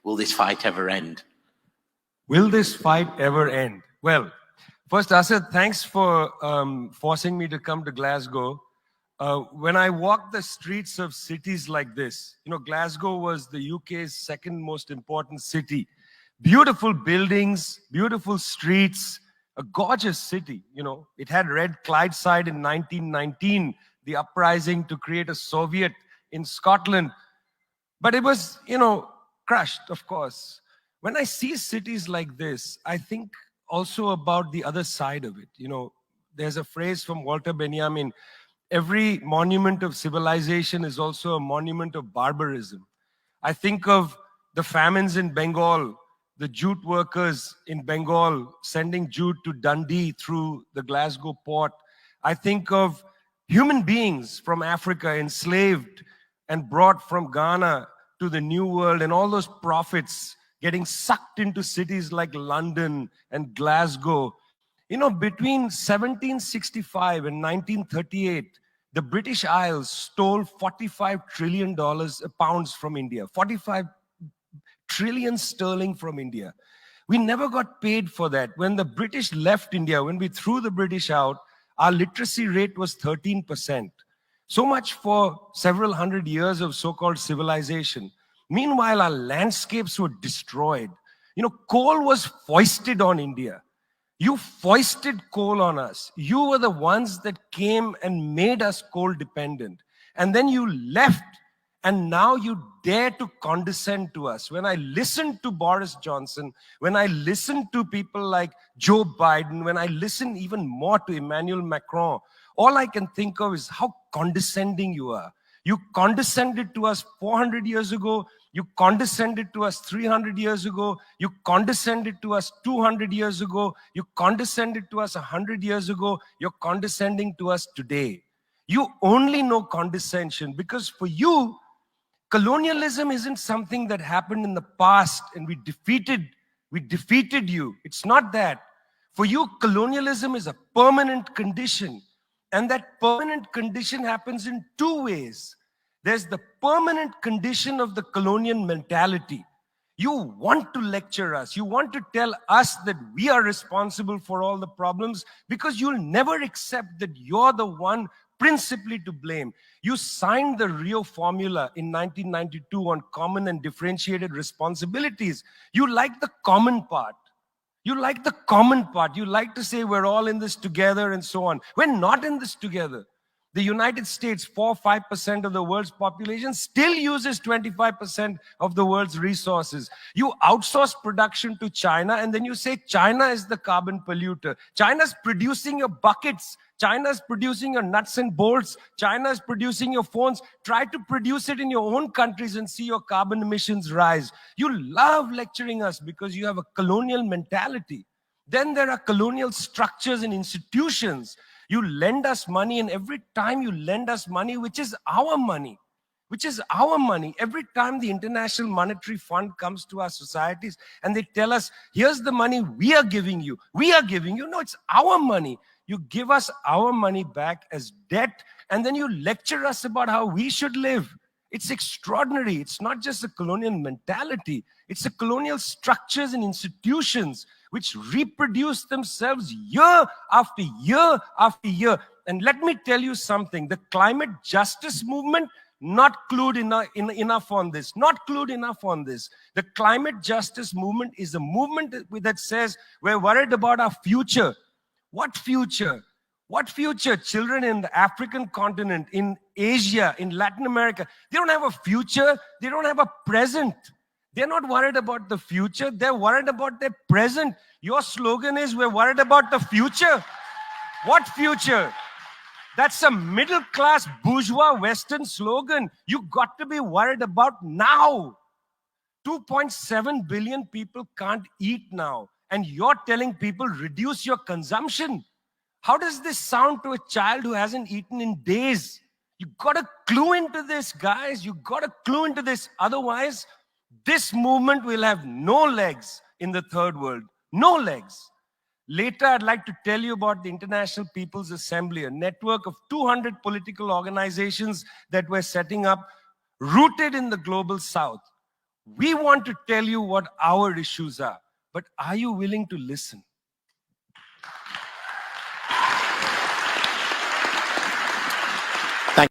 Will this fight ever end? Will this fight ever end? Well, first, Asad, thanks for forcing me to come to Glasgow. When I walk the streets of cities like this, Glasgow was the UK's second most important city. Beautiful buildings, beautiful streets, a gorgeous city. It had Red Clydeside in 1919, the uprising to create a Soviet in Scotland. But it was, crushed, of course. When I see cities like this, I think also about the other side of it. There's a phrase from Walter Benjamin: every monument of civilization is also a monument of barbarism. I think of the famines in Bengal, the jute workers in Bengal sending jute to Dundee through the Glasgow port. I think of human beings from Africa enslaved and brought from Ghana to the New World, and all those profits getting sucked into cities like London and Glasgow. Between 1765 and 1938, the British Isles stole $45 trillion pounds from India, 45 trillion sterling from India. We never got paid for that. When the British left India, when we threw the British out, our literacy rate was 13%. So much for several hundred years of so-called civilization. Meanwhile, our landscapes were destroyed. Coal was foisted on India. You foisted coal on us. You were the ones that came and made us coal dependent. And then you left, and now you dare to condescend to us. When I listen to Boris Johnson, when I listen to people like Joe Biden, when I listen even more to Emmanuel Macron, all I can think of is how condescending you are. You condescended to us 400 years ago. You condescended to us 300 years ago. You condescended to us 200 years ago. You condescended to us 100 years ago. You're condescending to us today. You only know condescension because for you, colonialism isn't something that happened in the past and we defeated you. It's not that. For you, colonialism is a permanent condition. And that permanent condition happens in two ways. There's the permanent condition of the colonial mentality. You want to lecture us. You want to tell us that we are responsible for all the problems because you'll never accept that you're the one principally to blame. You signed the Rio Formula in 1992 on common and differentiated responsibilities. You like the common part. You like the common part. You like to say we're all in this together and so on. We're not in this together. The United States, 4-5% of the world's population, still uses 25% of the world's resources. You outsource production to China, and then you say China is the carbon polluter. China's producing your buckets. China's producing your nuts and bolts. China's producing your phones. Try to produce it in your own countries and see your carbon emissions rise. You love lecturing us because you have a colonial mentality. Then there are colonial structures and institutions. You lend us money, and every time you lend us money, which is our money, every time the International Monetary Fund comes to our societies and they tell us, here's the money we are giving you. No, it's our money. You give us our money back as debt, and then you lecture us about how we should live. It's extraordinary. It's not just a colonial mentality. It's a colonial structures and institutions which reproduce themselves year after year after year. And let me tell you something. The climate justice movement, not clued enough on this. The climate justice movement is a movement that says we're worried about our future. What future? What future? Children in the African continent, in Asia, in Latin America, they don't have a future. They don't have a present. They're not worried about the future. They're worried about their present. Your slogan is, we're worried about the future. What future? That's a middle-class bourgeois Western slogan. You got to be worried about now. 2.7 billion people can't eat now. And you're telling people, reduce your consumption. How does this sound to a child who hasn't eaten in days? You got to clue into this, guys. You got to clue into this. Otherwise, this movement will have no legs in the third world. No legs. Later, I'd like to tell you about the International People's Assembly, a network of 200 political organizations that we're setting up, rooted in the global south. We want to tell you what our issues are, but are you willing to listen?